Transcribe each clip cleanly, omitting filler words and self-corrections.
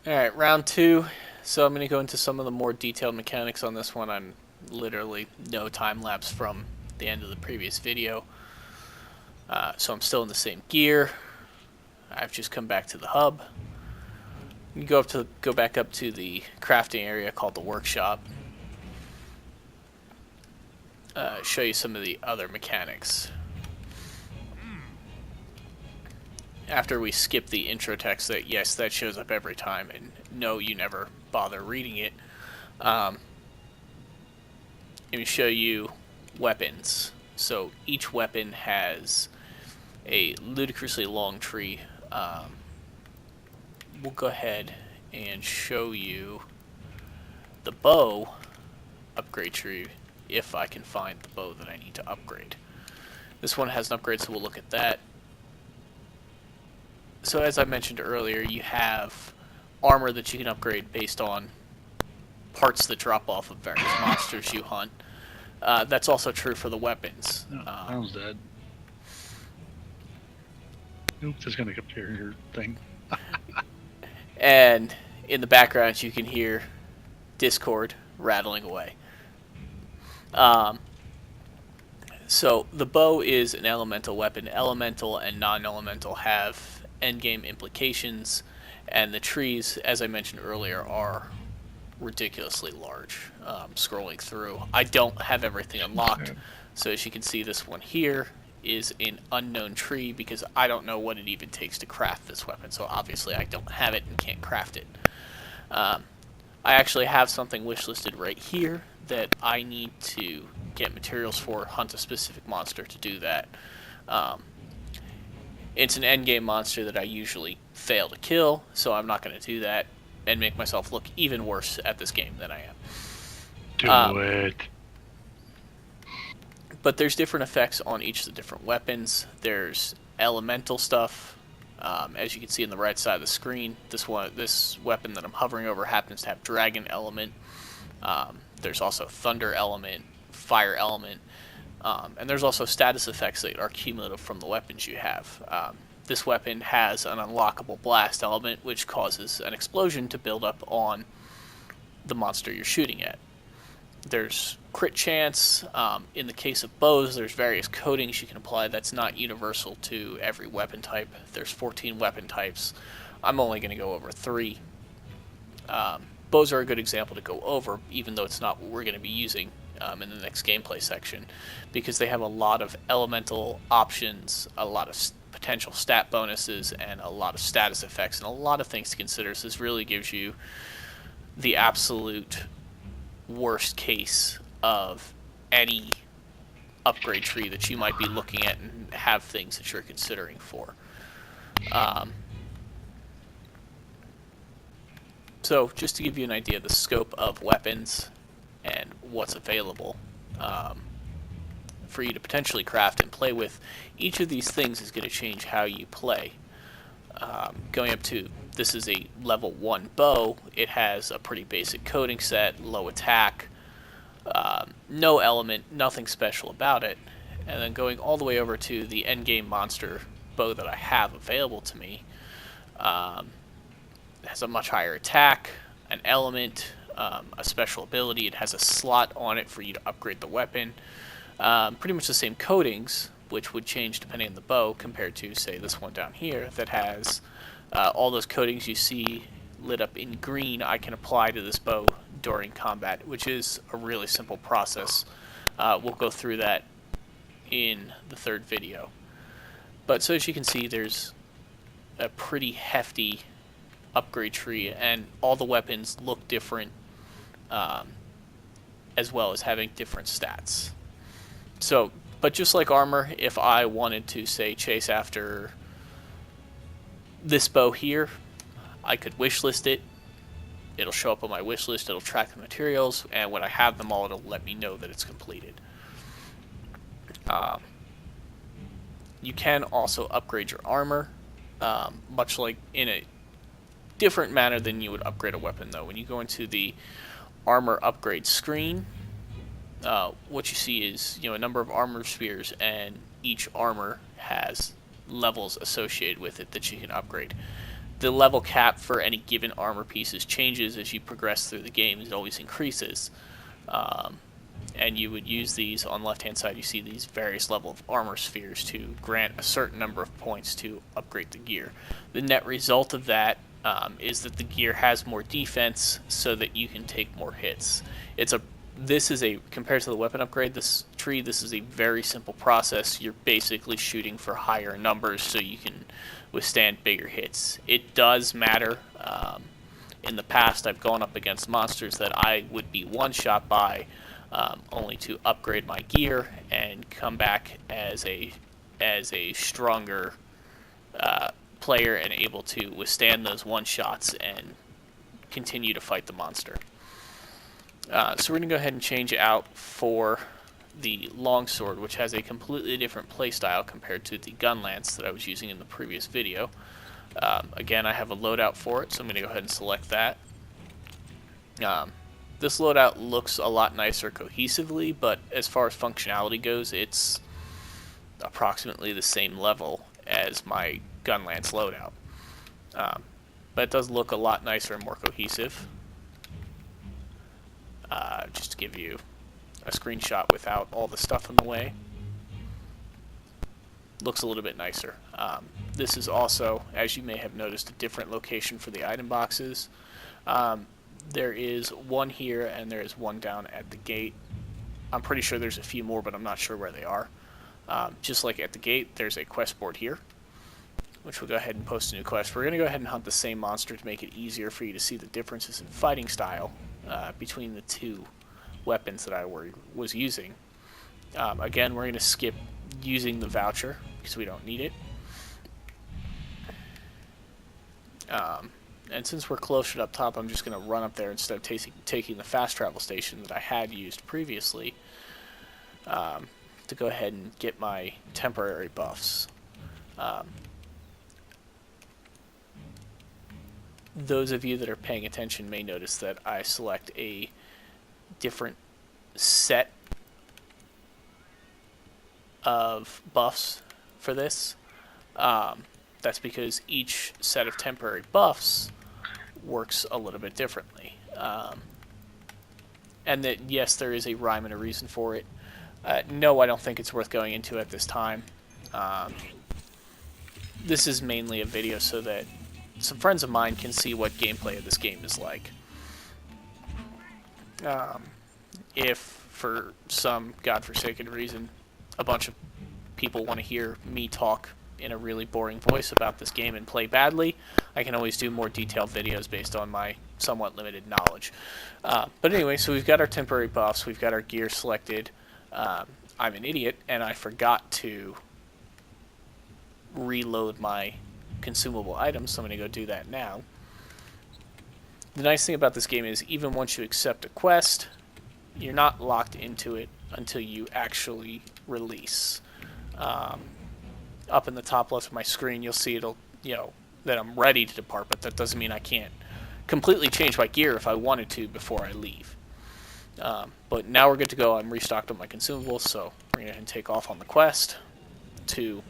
Alright, round two. So I'm going to go into some of the more detailed mechanics on this one. I'm literally no time lapse from the end of the previous video. So I'm still in the same gear. I've just come back to the hub. You go back up to the crafting area called the workshop. Show you some of the other mechanics. After we skip the intro text that yes, that shows up every time, and no, you never bother reading it. Let me show you weapons. So each weapon has a ludicrously long tree. We'll go ahead and show you the bow upgrade tree if I can find the bow that I need to upgrade. This one has an upgrade, so we'll look at that. So as I mentioned earlier, you have armor that you can upgrade based on parts that drop off of various monsters you hunt. That's also true for the weapons. I was dead. Oops, just gonna compare your thing. And in the background, you can hear Discord rattling away. So the bow is an elemental weapon. Elemental and non-elemental have endgame implications, and the trees, as I mentioned earlier, are ridiculously large. Scrolling through, I don't have everything unlocked, so as you can see, this one here is an unknown tree because I don't know what it even takes to craft this weapon, so obviously I don't have it and can't craft it. I actually have something wishlisted right here that I need to get materials for, hunt a specific monster to do that. It's an endgame monster that I usually fail to kill, so I'm not going to do that and make myself look even worse at this game than I am. Do it. But there's different effects on each of the different weapons. There's elemental stuff. As you can see on the right side of the screen, this weapon that I'm hovering over happens to have dragon element. There's also thunder element, fire element, and there's also status effects that are cumulative from the weapons you have. This weapon has an unlockable blast element, which causes an explosion to build up on the monster you're shooting at. There's crit chance. In the case of bows, there's various coatings you can apply. That's not universal to every weapon type. There's 14 weapon types. I'm only going to go over 3. Bows are a good example to go over, even though it's not what we're going to be using in the next gameplay section, because they have a lot of elemental options, a lot of potential stat bonuses, and a lot of status effects, and a lot of things to consider. So this really gives you the absolute worst case of any upgrade tree that you might be looking at and have things that you're considering for. So just to give you an idea of the scope of weapons and what's available for you to potentially craft and play with, each of these things is going to change how you play. Going up to, this is a level 1 bow. It has a pretty basic coating set, low attack, no element, nothing special about it. And then going all the way over to the endgame monster bow that I have available to me, it has a much higher attack, an element, a special ability. It has a slot on it for you to upgrade the weapon. Pretty much the same coatings, which would change depending on the bow, compared to, say, this one down here that has all those coatings you see lit up in green. I can apply to this bow during combat, which is a really simple process. We'll go through that in the third video. But so as you can see, there's a pretty hefty upgrade tree, and all the weapons look different, as well as having different stats. So, but just like armor, if I wanted to, say, chase after this bow here, I could wishlist it. It'll show up on my wish list, it'll track the materials, and when I have them all, it'll let me know that it's completed. You can also upgrade your armor, much like in a different manner than you would upgrade a weapon, though. When you go into the armor upgrade screen, what you see is a number of armor spheres, and each armor has levels associated with it that you can upgrade. the level cap for any given armor pieces changes as you progress through the game. It always increases. And you would use these on the left-hand side. You see these various level of armor spheres to grant a certain number of points to upgrade the gear. The net result of that is that the gear has more defense, so that you can take more hits. This is compared to the weapon upgrade, this is a very simple process. You're basically shooting for higher numbers so you can withstand bigger hits. It does matter. In the past, I've gone up against monsters that I would be one-shot by, only to upgrade my gear and come back as a stronger player and able to withstand those one-shots and continue to fight the monster. So we're going to go ahead and change out for the Longsword, which has a completely different playstyle compared to the gun lance that I was using in the previous video. Again, I have a loadout for it, so I'm going to go ahead and select that. This loadout looks a lot nicer cohesively, but as far as functionality goes, it's approximately the same level as my gun lance loadout. But it does look a lot nicer and more cohesive. Just to give you a screenshot without all the stuff in the way. Looks a little bit nicer. This is also, as you may have noticed, a different location for the item boxes. There is one here and there is one down at the gate. I'm pretty sure there's a few more, but I'm not sure where they are. Just like at the gate, there's a quest board here, which we'll go ahead and post a new quest. We're going to go ahead and hunt the same monster to make it easier for you to see the differences in fighting style between the two weapons that I was using. Again, we're going to skip using the voucher because we don't need it. And since we're closer up top, I'm just going to run up there instead of taking the fast travel station that I had used previously to go ahead and get my temporary buffs. Those of you that are paying attention may notice that I select a different set of buffs for this. That's because each set of temporary buffs works a little bit differently. And that, yes, there is a rhyme and a reason for it. No, I don't think it's worth going into at this time. This is mainly a video so that some friends of mine can see what gameplay of this game is like. If, for some godforsaken reason, a bunch of people want to hear me talk in a really boring voice about this game and play badly, I can always do more detailed videos based on my somewhat limited knowledge. But anyway, so we've got our temporary buffs, we've got our gear selected. I'm an idiot, and I forgot to reload my consumable items, so I'm going to go do that now. The nice thing about this game is even once you accept a quest, you're not locked into it until you actually release. Up in the top left of my screen, you'll see that I'm ready to depart, but that doesn't mean I can't completely change my gear if I wanted to before I leave. But now we're good to go. I'm restocked on my consumables, so we're going to take off on the quest to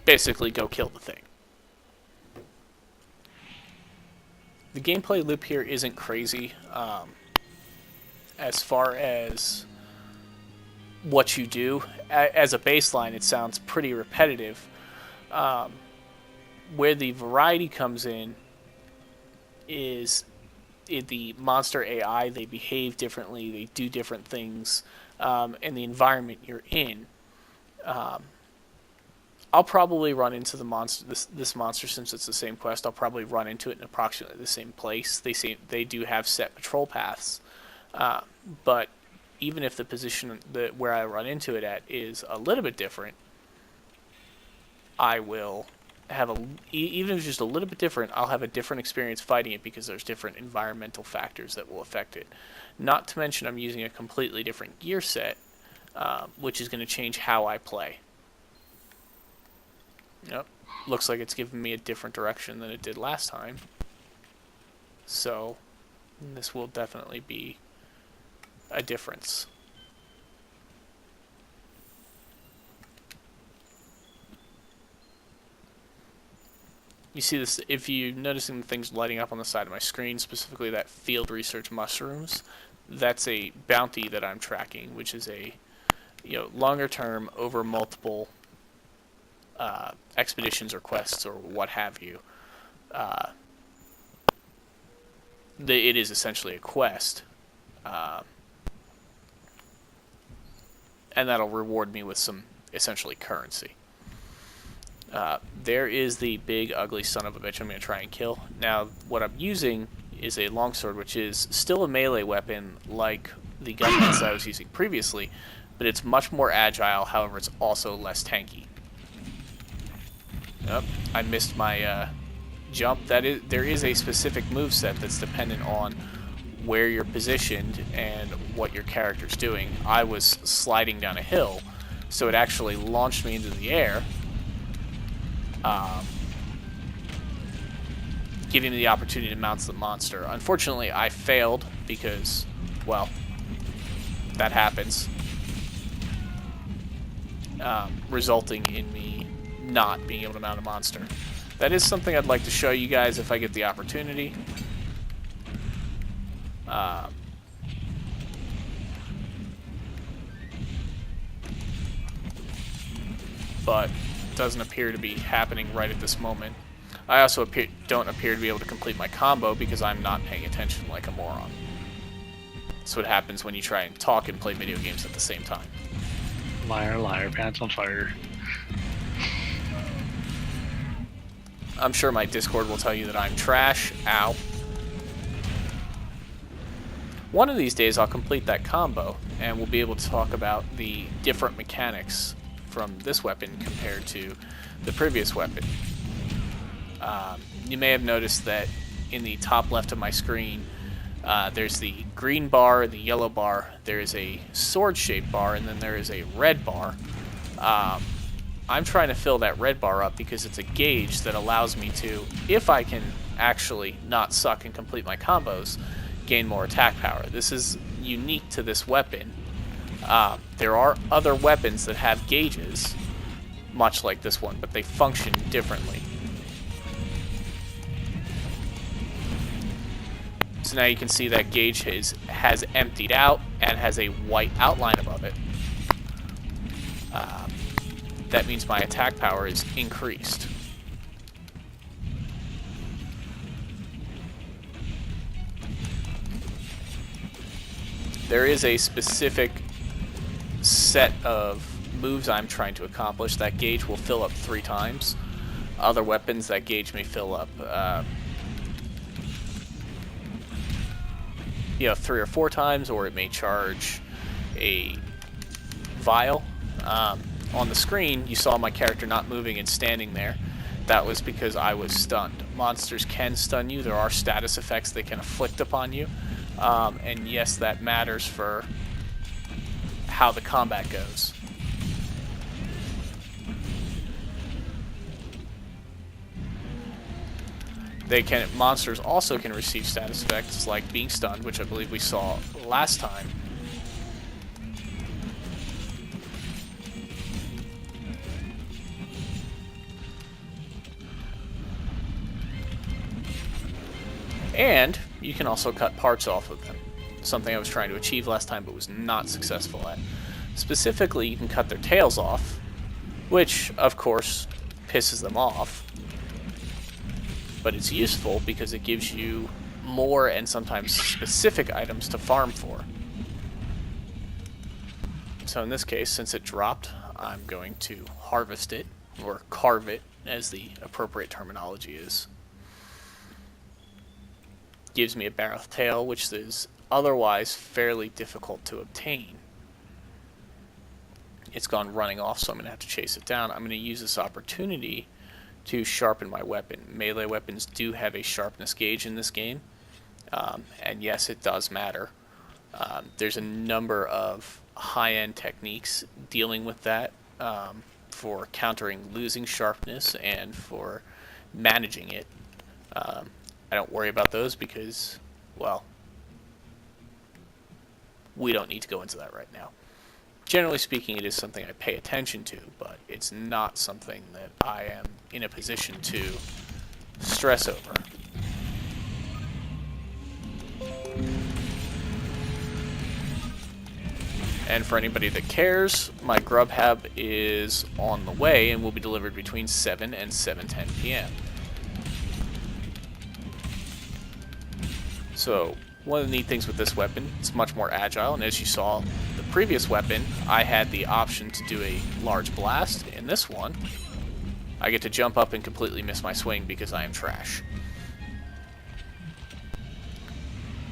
basically go kill the thing. The gameplay loop here isn't crazy. As far as what you do, as a baseline, it sounds pretty repetitive. Where the variety comes in is the monster AI. They behave differently, they do different things, and the environment you're in. I'll probably run into the monster. This monster, since it's the same quest, I'll probably run into it in approximately the same place. They do have set patrol paths, but even if the position where I run into it at is a little bit different, I will have even if it's just a little bit different, I'll have a different experience fighting it because there's different environmental factors that will affect it. Not to mention I'm using a completely different gear set, which is going to change how I play. Yep, looks like it's giving me a different direction than it did last time. So this will definitely be a difference. You see this, if you're noticing the things lighting up on the side of my screen, specifically that field research mushrooms, that's a bounty that I'm tracking, which is a longer term over multiple expeditions or quests or what have you. It is essentially a quest, and that'll reward me with some essentially currency. There is the big ugly son of a bitch I'm going to try and kill. Now, what I'm using is a longsword, which is still a melee weapon like the gunheads I was using previously, but it's much more agile. However, it's also less tanky. Yep, I missed my jump. There is a specific moveset that's dependent on where you're positioned and what your character's doing. I was sliding down a hill, so it actually launched me into the air, giving me the opportunity to mount the monster. Unfortunately, I failed because, well, that happens, resulting in me not being able to mount a monster. That is something I'd like to show you guys if I get the opportunity. But it doesn't appear to be happening right at this moment. I also don't appear to be able to complete my combo because I'm not paying attention like a moron. That's what happens when you try and talk and play video games at the same time. Liar, liar, pants on fire. I'm sure my Discord will tell you that I'm trash. Ow. One of these days I'll complete that combo, and we'll be able to talk about the different mechanics from this weapon compared to the previous weapon. You may have noticed that in the top left of my screen, there's the green bar, the yellow bar, there is a sword-shaped bar, and then there is a red bar. I'm trying to fill that red bar up because it's a gauge that allows me to, if I can actually not suck and complete my combos, gain more attack power. This is unique to this weapon. There are other weapons that have gauges, much like this one, but they function differently. So now you can see that gauge has emptied out and has a white outline above it. That means my attack power is increased. There is a specific set of moves I'm trying to accomplish. That gauge will fill up 3 times. Other weapons, that gauge may fill up 3 or 4 times, or it may charge a vial. On the screen, you saw my character not moving and standing there. That was because I was stunned. Monsters can stun you. There are status effects they can afflict upon you. And yes, that matters for how the combat goes. Monsters also can receive status effects like being stunned, which I believe we saw last time. And you can also cut parts off of them. Something I was trying to achieve last time but was not successful at. Specifically, you can cut their tails off, which, of course, pisses them off. But it's useful because it gives you more and sometimes specific items to farm for. So in this case, since it dropped, I'm going to harvest it, or carve it, as the appropriate terminology is. Gives me a barrel tail, which is otherwise fairly difficult to obtain. It's gone running off, so I'm going to have to chase it down. I'm going to use this opportunity to sharpen my weapon. Melee weapons do have a sharpness gauge in this game, and yes, it does matter. There's a number of high-end techniques dealing with that, for countering losing sharpness and for managing it. I don't worry about those because, well, we don't need to go into that right now. Generally speaking, it is something I pay attention to, but it's not something that I am in a position to stress over. And for anybody that cares, my grub hab is on the way and will be delivered between 7 and 7:10 p.m. So, one of the neat things with this weapon, it's much more agile, and as you saw, the previous weapon, I had the option to do a large blast. In this one, I get to jump up and completely miss my swing because I am trash.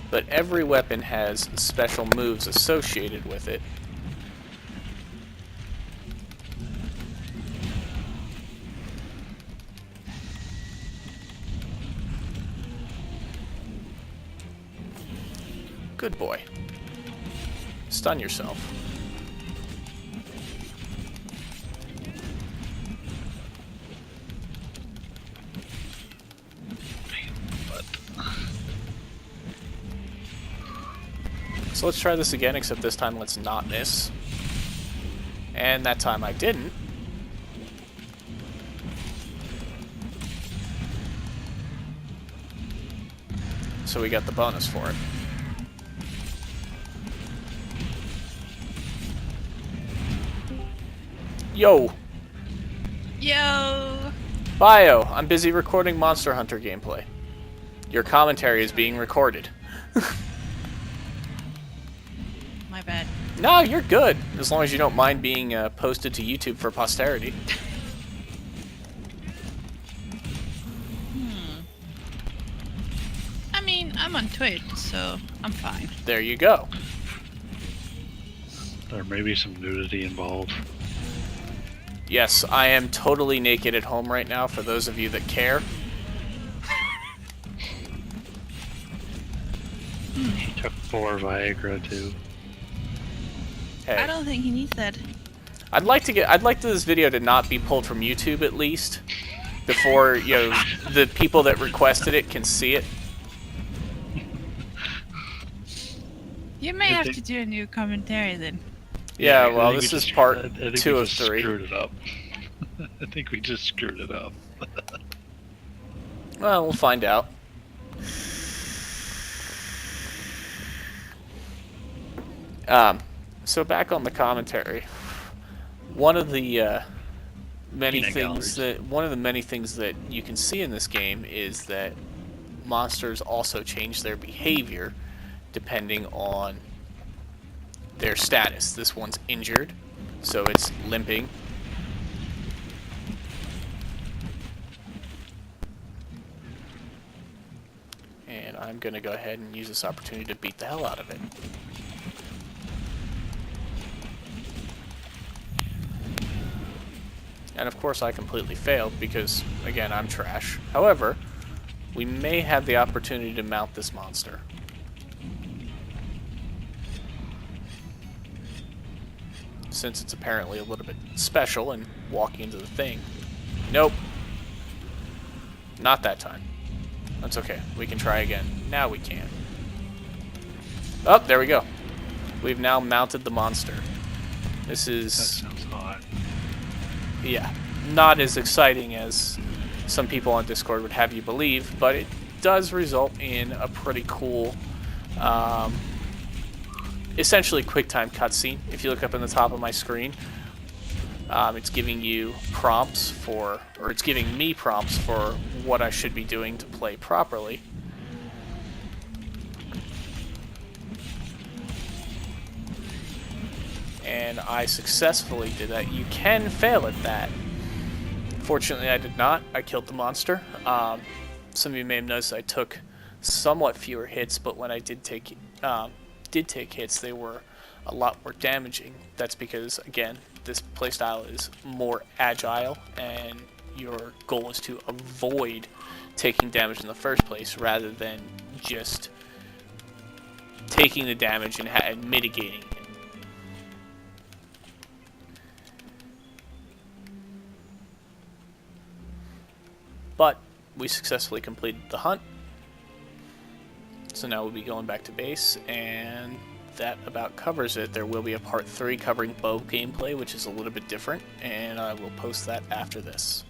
But every weapon has special moves associated with it. Good boy. Stun yourself. So let's try this again, except this time let's not miss. And that time I didn't. So we got the bonus for it. Yo! Yo! Bio, I'm busy recording Monster Hunter gameplay. Your commentary is being recorded. My bad. No, you're good, as long as you don't mind being posted to YouTube for posterity. I mean, I'm on Twitch, so I'm fine. There you go. There may be some nudity involved. Yes, I am totally naked at home right now, for those of you that care. He took 4 Viagra too. Hey, I don't think he needs that. I'd like this video to not be pulled from YouTube at least, before the people that requested it can see it. You may have to do a new commentary then. Yeah, I well, think this we is just- part I think 2 we of just 3. Screwed it up. I think we just screwed it up. Well, we'll find out. So back on the commentary, one of the many things that you can see in this game is that monsters also change their behavior depending on their status. This one's injured, so it's limping. And I'm going to go ahead and use this opportunity to beat the hell out of it. And of course I completely failed because, again, I'm trash. However, we may have the opportunity to mount this monster. Since it's apparently a little bit special and walking into the thing. Nope. Not that time. That's okay. We can try again. Now we can. Oh, there we go. We've now mounted the monster. This That is... sounds hot. yeah, not as exciting as some people on Discord would have you believe, but it does result in a pretty cool, essentially QuickTime cutscene. If you look up in the top of my screen, it's giving you prompts for, or it's giving me prompts for what I should be doing to play properly. And I successfully did that. You can fail at that. Fortunately, I did not. I killed the monster. Some of you may have noticed I took somewhat fewer hits, but when I did take hits, they were a lot more damaging. That's because, again, this playstyle is more agile, and your goal is to avoid taking damage in the first place, rather than just taking the damage and mitigating it. But we successfully completed the hunt. So now we'll be going back to base, and that about covers it. There will be a part 3 covering bow gameplay, which is a little bit different, and I will post that after this.